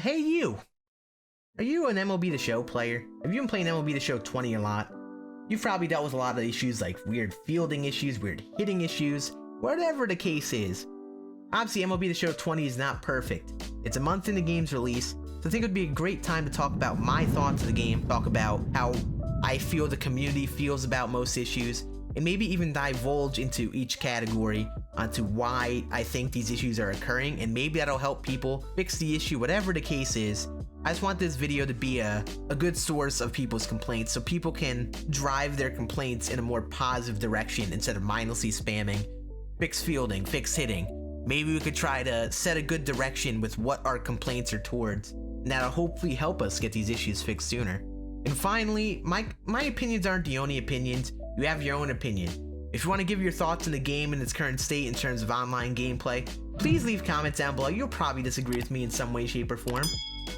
Hey you! Are you an MLB The Show player? Have you been playing MLB The Show 20 a lot? You've probably dealt with a lot of issues like weird fielding issues, weird hitting issues, whatever the case is. Obviously, MLB The Show 20 is not perfect. It's a month in the game's release, so I think it would be a great time to talk about my thoughts of the game, talk about how I feel the community feels about most issues, and maybe even divulge into each category onto why I think these issues are occurring, and maybe that'll help people fix the issue, whatever the case is. I just want this video to be a good source of people's complaints so people can drive their complaints in a more positive direction instead of mindlessly spamming fix fielding, fix hitting. Maybe we could try to set a good direction with what our complaints are towards, and that'll hopefully help us get these issues fixed sooner. And finally, my opinions aren't the only opinions. You have your own opinion. If you want to give your thoughts on the game in its current state in terms of online gameplay, please leave comments down below. You'll probably disagree with me in some way, shape, or form.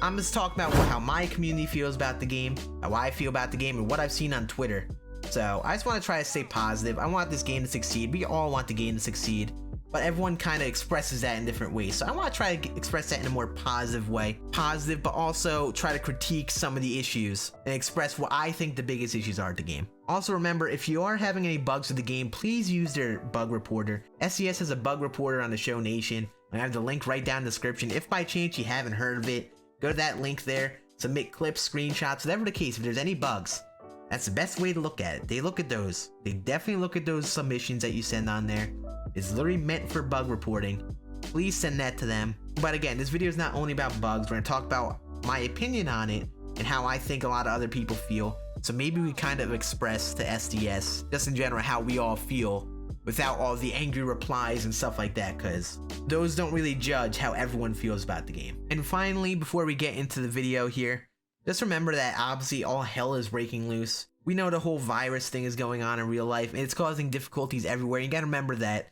I'm just talking about how my community feels about the game, how I feel about the game, and what I've seen on Twitter. So I just want to try to stay positive. I want this game to succeed. We all want the game to succeed, but everyone kind of expresses that in different ways. So I want to try to express that in a more positive way. Positive, but also try to critique some of the issues and express what I think the biggest issues are at the game. Also remember, if you are having any bugs with the game, please use their bug reporter. SCS has a bug reporter on the Show Nation. I have the link right down in the description. If by chance you haven't heard of it, go to that link there, submit clips, screenshots, whatever the case. If there's any bugs, that's the best way to look at it. They look at those. They definitely look at those submissions that you send on there. It's literally meant for bug reporting. Please send that to them. But again, this video is not only about bugs. We're going to talk about my opinion on it and how I think a lot of other people feel. So maybe we kind of express to SDS, just in general, how we all feel without all the angry replies and stuff like that, because those don't really judge how everyone feels about the game. And finally, before we get into the video here, just remember that obviously all hell is breaking loose. We know the whole virus thing is going on in real life, and it's causing difficulties everywhere. You gotta remember that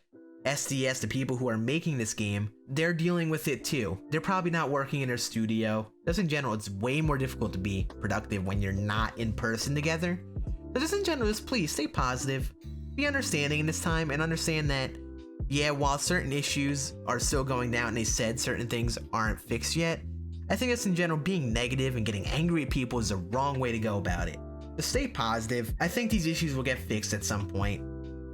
SDS, the people who are making this game, they're dealing with it too. They're probably not working in their studio. Just in general, it's way more difficult to be productive when you're not in person together. So just in general, just please stay positive, be understanding in this time, and understand that, yeah, while certain issues are still going down and they said certain things aren't fixed yet, I think just in general, being negative and getting angry at people is the wrong way to go about it. Just stay positive. I think these issues will get fixed at some point.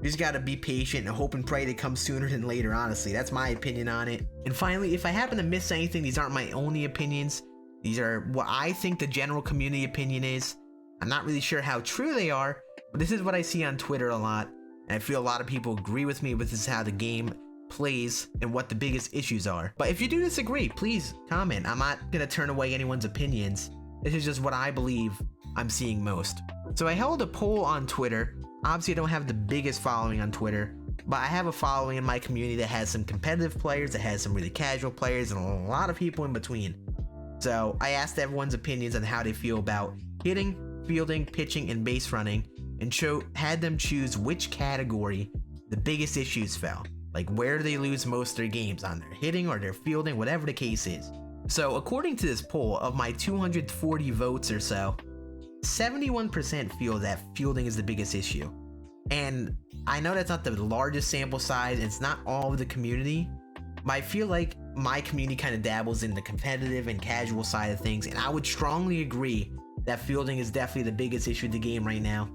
You just gotta be patient and hope and pray they come sooner than later, honestly. That's my opinion on it. And finally, if I happen to miss anything, these aren't my only opinions. These are what I think the general community opinion is. I'm not really sure how true they are, but this is what I see on Twitter a lot. And I feel a lot of people agree with me with this is how the game plays and what the biggest issues are. But if you do disagree, please comment. I'm not gonna turn away anyone's opinions. This is just what I believe I'm seeing most. So I held a poll on Twitter. Obviously, I don't have the biggest following on Twitter, but I have a following in my community that has some competitive players, that has some really casual players, and a lot of people in between. So I asked everyone's opinions on how they feel about hitting, fielding, pitching, and base running, and had them choose which category the biggest issues fell. Like, where do they lose most of their games, on their hitting or their fielding, whatever the case is. So according to this poll, of my 240 votes or so, 71% feel that fielding is the biggest issue. And I know that's not the largest sample size, it's not all of the community, but I feel like my community kind of dabbles in the competitive and casual side of things, and I would strongly agree that fielding is definitely the biggest issue in the game right now.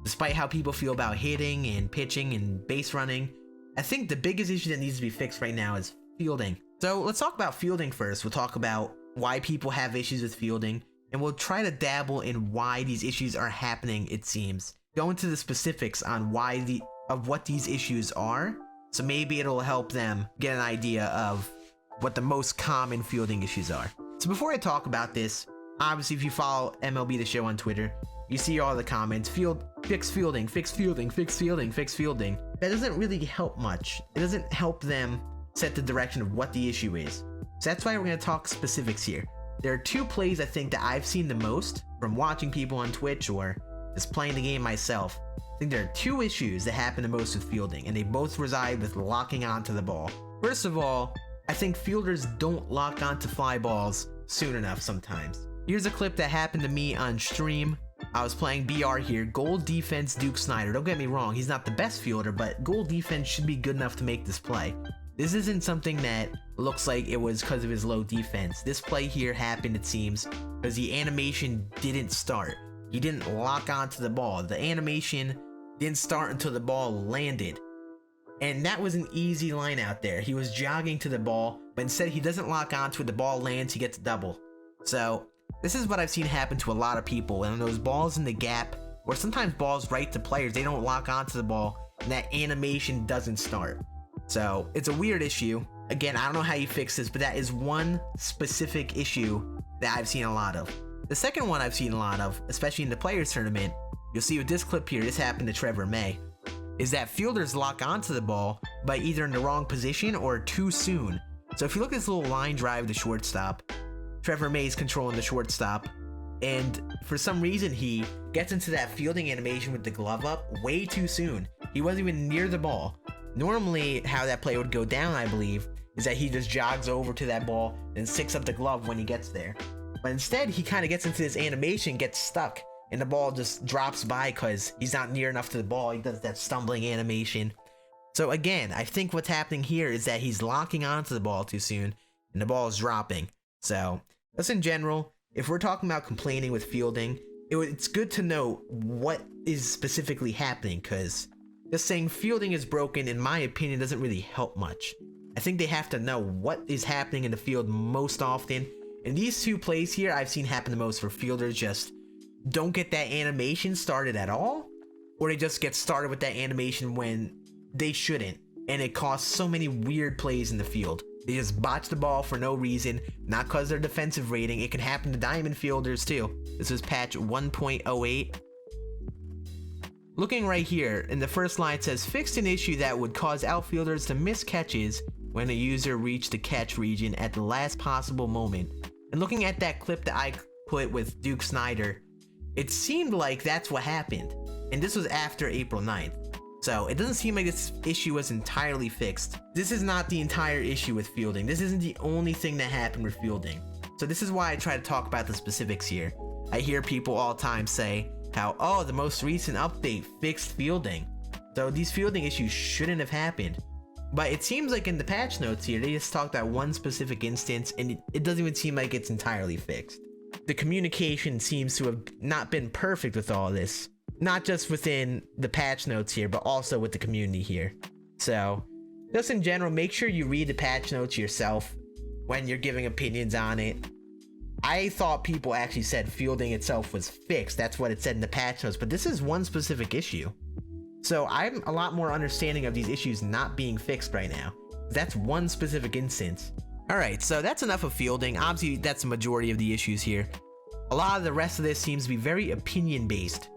Despite how people feel about hitting and pitching and base running, I think the biggest issue that needs to be fixed right now is fielding. So let's talk about fielding first. We'll talk about why people have issues with fielding, and we'll try to dabble in why these issues are happening, it seems. Go into the specifics on what these issues are, so maybe it'll help them get an idea of what the most common fielding issues are. So before I talk about this, obviously if you follow MLB The Show on Twitter, you see all the comments, fix fielding, fix fielding, fix fielding, fix fielding. That doesn't really help much. It doesn't help them set the direction of what the issue is. So that's why we're gonna talk specifics here. There are two plays I think that I've seen the most from watching people on Twitch or just playing the game myself. I think there are two issues that happen the most with fielding, and they both reside with locking onto the ball. First of all, I think fielders don't lock onto fly balls soon enough sometimes. Here's a clip that happened to me on stream. I was playing BR here, goal defense Duke Snyder. Don't get me wrong, he's not the best fielder, but goal defense should be good enough to make this play. This isn't something that looks like it was because of his low defense. This play here happened, it seems, because the animation didn't start. He didn't lock onto the ball. The animation didn't start until the ball landed. And that was an easy line out there. He was jogging to the ball, but instead he doesn't lock onto it. The ball lands, he gets a double. So this is what I've seen happen to a lot of people. And those balls in the gap, or sometimes balls right to players, they don't lock onto the ball, and that animation doesn't start. So it's a weird issue. Again, I don't know how you fix this, but that is one specific issue that I've seen a lot of. The second one I've seen a lot of, especially in the Players Tournament, you'll see with this clip here, this happened to Trevor May, is that fielders lock onto the ball by either in the wrong position or too soon. So if you look at this little line drive to shortstop, Trevor May is controlling the shortstop, and for some reason he gets into that fielding animation with the glove up way too soon. He wasn't even near the ball. Normally how that play would go down, I believe, is that he just jogs over to that ball and sticks up the glove when he gets there. But instead he kind of gets into this animation, gets stuck, and the ball just drops by because he's not near enough to the ball. He does that stumbling animation. So again, I think what's happening here is that he's locking onto the ball too soon and the ball is dropping. So just in general, if we're talking about complaining with fielding, it's good to know what is specifically happening, because just saying fielding is broken, in my opinion, doesn't really help much. I think they have to know what is happening in the field most often. And these two plays here I've seen happen the most, where fielders just don't get that animation started at all, or they just get started with that animation when they shouldn't, and it costs so many weird plays in the field. They just botch the ball for no reason, not because of their defensive rating. It can happen to diamond fielders too. This is patch 1.08. Looking right here, in the first line it says, fixed an issue that would cause outfielders to miss catches when a user reached the catch region at the last possible moment. And looking at that clip that I put with Duke Snyder, it seemed like that's what happened. And this was after April 9th. So it doesn't seem like this issue was entirely fixed. This is not the entire issue with fielding. This isn't the only thing that happened with fielding. So this is why I try to talk about the specifics here. I hear people all the time say how, oh, the most recent update fixed fielding. So these fielding issues shouldn't have happened. But it seems like in the patch notes here, they just talked about one specific instance, and it doesn't even seem like it's entirely fixed. The communication seems to have not been perfect with all this. Not just within the patch notes here, but also with the community here. So, just in general, make sure you read the patch notes yourself when you're giving opinions on it. I thought people actually said fielding itself was fixed. That's what it said in the patch notes, but this is one specific issue. So I'm a lot more understanding of these issues not being fixed right now. That's one specific instance. Alright, so that's enough of fielding. Obviously, that's the majority of the issues here. A lot of the rest of this seems to be very opinion-based.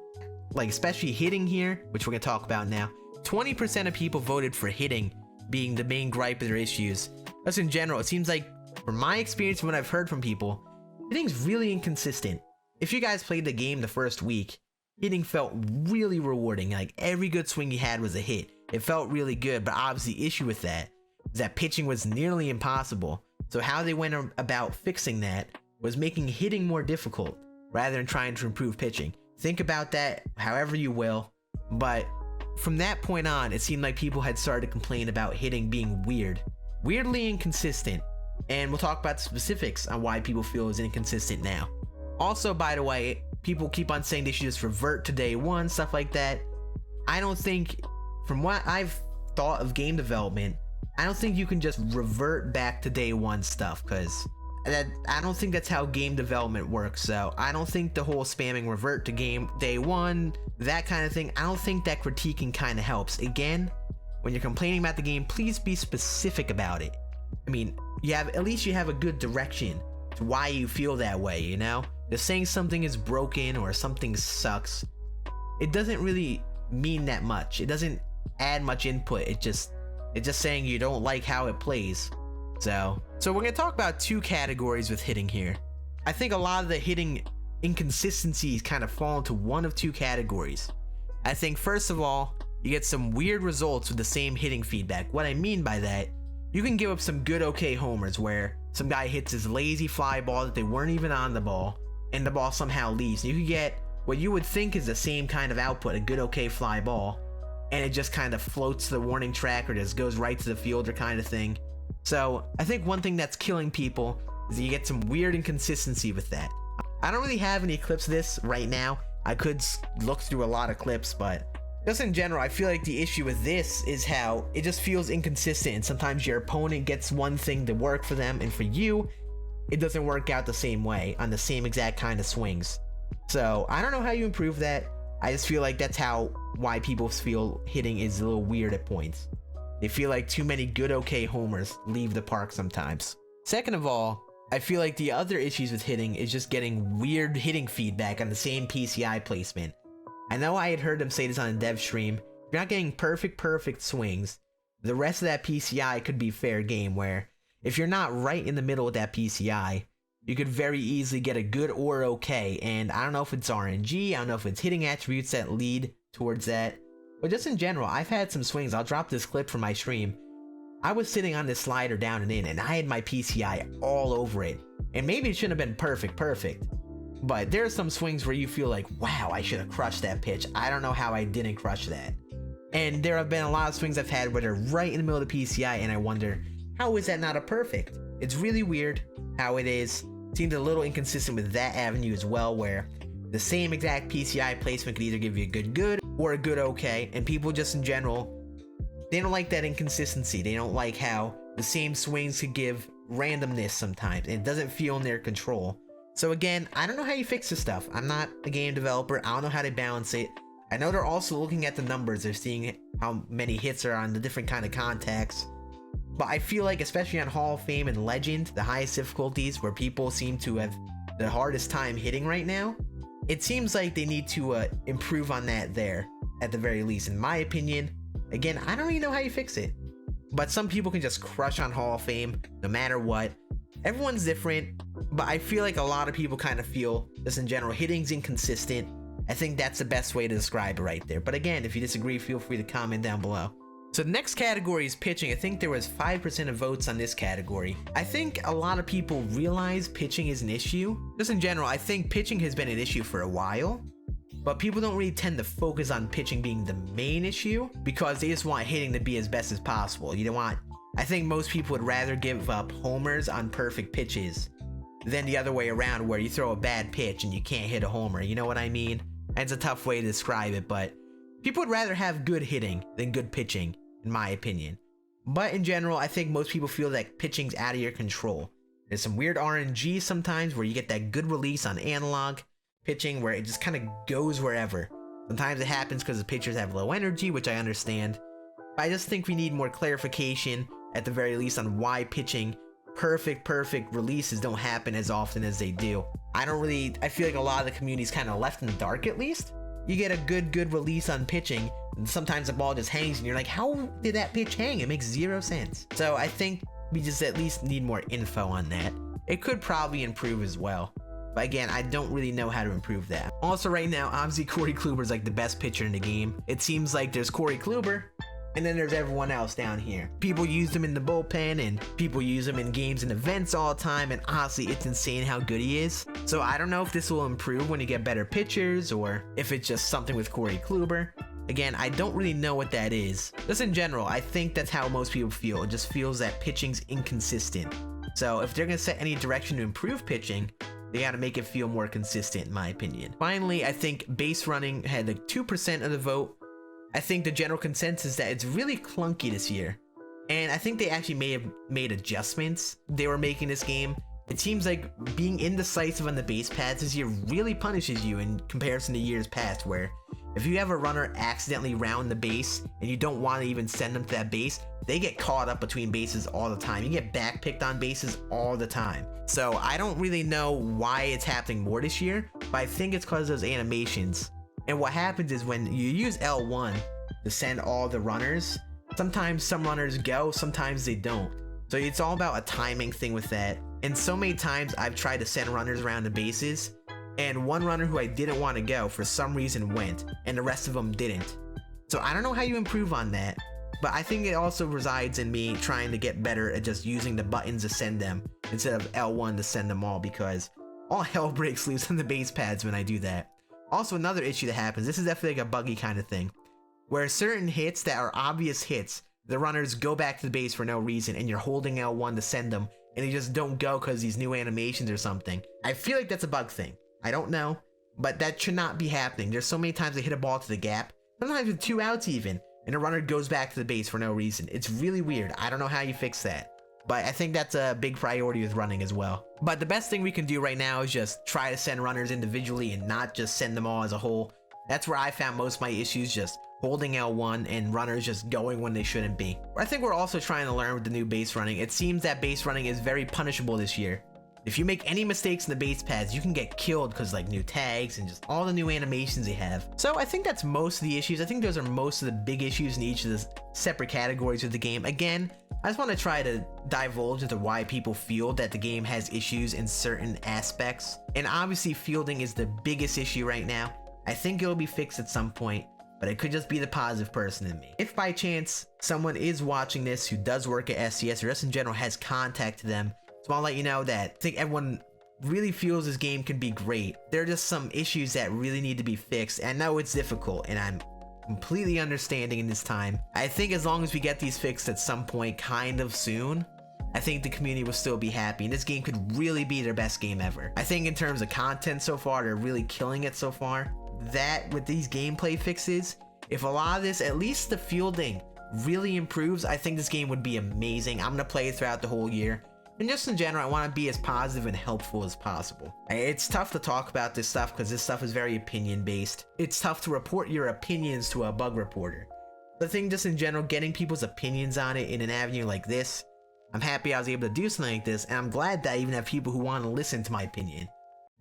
Like, especially hitting here, which we're going to talk about now. 20% of people voted for hitting being the main gripe of their issues. Just in general, it seems like, from my experience and what I've heard from people, hitting's really inconsistent. If you guys played the game the first week, hitting felt really rewarding. Like, every good swing you had was a hit. It felt really good, but obviously the issue with that is that pitching was nearly impossible. So how they went about fixing that was making hitting more difficult, rather than trying to improve pitching. Think about that however you will, but from that point on, it seemed like people had started to complain about hitting being weirdly inconsistent, and we'll talk about the specifics on why people feel it's inconsistent now. Also, by the way, people keep on saying they should just revert to day one, stuff like that. I don't think, from what I've thought of game development, I don't think you can just revert back to day one stuff, because I don't think that's how game development works. So I don't think the whole spamming revert to game day one, that kind of thing, I don't think that critiquing kind of helps. Again, when you're complaining about the game, please be specific about it. I mean, at least you have a good direction to why you feel that way, you know? Just saying something is broken or something sucks, it doesn't really mean that much. It doesn't add much input. It's just saying you don't like how it plays. So we're going to talk about two categories with hitting here. I think a lot of the hitting inconsistencies kind of fall into one of two categories. I think first of all, you get some weird results with the same hitting feedback. What I mean by that, you can give up some good okay homers where some guy hits his lazy fly ball that they weren't even on the ball, and the ball somehow leaves. You could get what you would think is the same kind of output, a good okay fly ball, and it just kind of floats to the warning track or just goes right to the fielder kind of thing. So I think one thing that's killing people is that you get some weird inconsistency with that. I don't really have any clips of this right now. I could look through a lot of clips, but just in general, I feel like the issue with this is how it just feels inconsistent, and sometimes your opponent gets one thing to work for them, and for you, it doesn't work out the same way on the same exact kind of swings. So I don't know how you improve that. I just feel like that's why people feel hitting is a little weird at points. They feel like too many good okay homers leave the park sometimes. Second of all, I feel like the other issues with hitting is just getting weird hitting feedback on the same PCI placement. I know I had heard them say this on a dev stream. If you're not getting perfect swings, the rest of that PCI could be fair game, where if you're not right in the middle of that PCI, you could very easily get a good or okay. And I don't know if it's RNG, I don't know if it's hitting attributes that lead towards that, but just in general, I've had some swings. I'll drop this clip from my stream. I was sitting on this slider down and in, and I had my PCI all over it. And maybe it shouldn't have been perfect, but there are some swings where you feel like, wow, I should have crushed that pitch. I don't know how I didn't crush that. And there have been a lot of swings I've had where they're right in the middle of the PCI, and I wonder, how is that not a perfect? It's really weird how it is. Seems a little inconsistent with that avenue as well, where the same exact PCI placement could either give you a good or a good okay, and people just in general, they don't like that inconsistency. They don't like how the same swings could give randomness sometimes, and it doesn't feel in their control. So again, I don't know how you fix this stuff. I'm not a game developer. I don't know how to balance it. I know they're also looking at the numbers. They're seeing how many hits are on the different kind of contacts. But I feel like, especially on Hall of Fame and Legend, the highest difficulties where people seem to have the hardest time hitting right now, it seems like they need to improve on that there, at the very least, in my opinion. Again, I don't really know how you fix it. But some people can just crush on Hall of Fame no matter what. Everyone's different, but I feel like a lot of people kind of feel, just in general, hitting's inconsistent. I think that's the best way to describe it right there. But again, if you disagree, feel free to comment down below. So the next category is pitching. I think there was 5% of votes on this category. I think a lot of people realize pitching is an issue. Just in general, I think pitching has been an issue for a while, but people don't really tend to focus on pitching being the main issue because they just want hitting to be as best as possible. You don't want, I think most people would rather give up homers on perfect pitches than the other way around, where you throw a bad pitch and you can't hit a homer. You know what I mean? And it's a tough way to describe it, but people would rather have good hitting than good pitching, in my opinion. But in general, I think most people feel that pitching's out of your control. There's some weird RNG sometimes where you get that good release on analog pitching where it just kind of goes wherever. Sometimes it happens because the pitchers have low energy, which I understand. But I just think we need more clarification, at the very least, on why pitching perfect releases don't happen as often as they do. I feel like a lot of the community's kind of left in the dark, at least. You get a good release on pitching, and sometimes the ball just hangs and you're like, how did that pitch hang? It makes zero sense. So I think we just at least need more info on that. It could probably improve as well, but again, I don't really know how to improve that. Also right now, obviously Corey Kluber's like the best pitcher in the game. It seems like there's Corey Kluber, and then there's everyone else down here. People use him in the bullpen, and people use him in games and events all the time, and honestly, it's insane how good he is. So I don't know if this will improve when you get better pitchers, or if it's just something with Corey Kluber. Again, I don't really know what that is. Just in general, I think that's how most people feel. It just feels that pitching's inconsistent. So if they're gonna set any direction to improve pitching, they gotta make it feel more consistent, in my opinion. Finally, I think base running had like 2% of the vote. I think the general consensus is that it's really clunky this year. And I think they actually may have made adjustments they were making this game. It seems like being indecisive on the base paths this year really punishes you in comparison to years past, where if you have a runner accidentally round the base and you don't want to even send them to that base, they get caught up between bases all the time. You get backpicked on bases all the time. So I don't really know why it's happening more this year, but I think it's because of those animations. And what happens is when you use L1 to send all the runners, sometimes some runners go, sometimes they don't. So it's all about a timing thing with that. And so many times I've tried to send runners around the bases, and one runner who I didn't want to go for some reason went, and the rest of them didn't. So I don't know how you improve on that, but I think it also resides in me trying to get better at just using the buttons to send them instead of L1 to send them all, because all hell breaks loose on the base pads when I do that. Also, another issue that happens, this is definitely like a buggy kind of thing. where certain hits that are obvious hits, the runners go back to the base for no reason and you're holding L1 to send them and they just don't go because these new animations or something. I feel like that's a bug thing. I don't know, but that should not be happening. There's so many times they hit a ball to the gap, sometimes with 2 outs even, and a runner goes back to the base for no reason. It's really weird. I don't know how you fix that, but I think that's a big priority with running as well. But the best thing we can do right now is just try to send runners individually and not just send them all as a whole. That's where I found most of my issues, just holding L1 and runners just going when they shouldn't be. I think we're also trying to learn with the new base running. It seems that base running is very punishable this year. If you make any mistakes in the base paths, you can get killed because like new tags and just all the new animations they have. So I think that's most of the issues. I think those are most of the big issues in each of the separate categories of the game. Again, I just want to try to divulge into why people feel that the game has issues in certain aspects. And obviously fielding is the biggest issue right now. I think it'll be fixed at some point, but it could just be the positive person in me. If by chance someone is watching this who does work at SCS or just in general has contacted them, so I'll let you know that I think everyone really feels this game can be great. There are just some issues that really need to be fixed, and I know it's difficult, and I'm completely understanding in this time. I think as long as we get these fixed at some point kind of soon, I think the community will still be happy, and this game could really be their best game ever. I think in terms of content so far, they're really killing it so far. That with these gameplay fixes, if a lot of this, at least the fielding, really improves, I think this game would be amazing. I'm gonna play it throughout the whole year. And just in general, I want to be as positive and helpful as possible. It's tough to talk about this stuff because this stuff is very opinion based. It's tough to report your opinions to a bug reporter. The thing just in general, getting people's opinions on it in an avenue like this, I'm happy I was able to do something like this, and I'm glad that I even have people who want to listen to my opinion.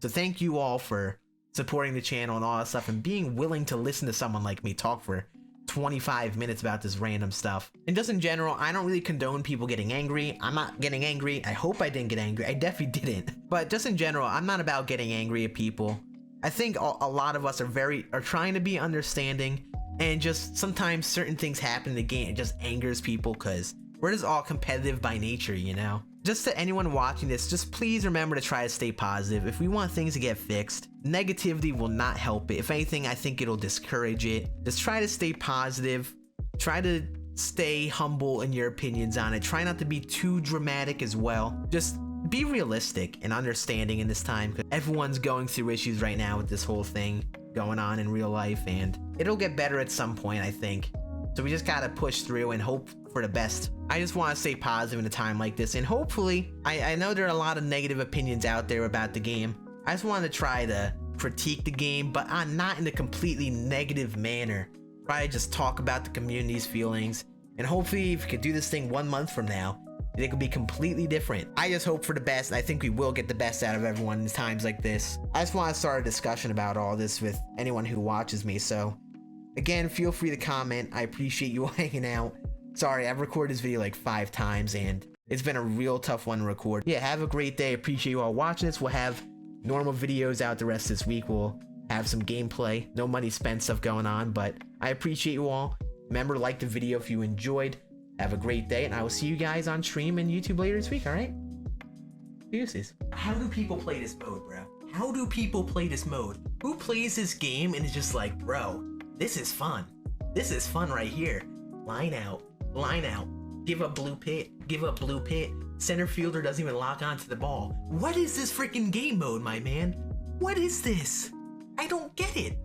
So thank you all for supporting the channel and all that stuff and being willing to listen to someone like me talk for 25 minutes about this random stuff. And just in general, I don't really condone people getting angry. I'm not getting angry. I hope I didn't get angry. I definitely didn't. But just in general, I'm not about getting angry at people. I think a lot of us are trying to be understanding, and just sometimes certain things happen in the game. It just angers people because we're just all competitive by nature, you know? Just to anyone watching this, just please remember to try to stay positive. If we want things to get fixed, negativity will not help it. If anything, I think it'll discourage it. Just try to stay positive. Try to stay humble in your opinions on it. Try not to be too dramatic as well. Just be realistic and understanding in this time, because everyone's going through issues right now with this whole thing going on in real life, and it'll get better at some point, I think. So we just gotta push through and hope for the best. I just want to stay positive in a time like this, and hopefully, I know there are a lot of negative opinions out there about the game. I just want to try to critique the game, but not in a completely negative manner. Try to just talk about the community's feelings, and hopefully if we could do this thing 1 month from now, it could be completely different. I just hope for the best, and I think we will get the best out of everyone in times like this. I just want to start a discussion about all this with anyone who watches me, so again, feel free to comment. I appreciate you all hanging out. Sorry, I've recorded this video like 5 times, and it's been a real tough one to record. Yeah, have a great day. Appreciate you all watching this. We'll have normal videos out the rest of this week. We'll have some gameplay, no money spent stuff going on, but I appreciate you all. Remember to like the video if you enjoyed. Have a great day, and I will see you guys on stream and YouTube later this week, alright? Deuces. How do people play this mode, bro? How do people play this mode? Who plays this game and is just like, bro, this is fun. This is fun right here. Line out. Line out. Give up blue pit. Give up blue pit. Center fielder doesn't even lock onto the ball. What is this freaking game mode, my man? What is this? I don't get it.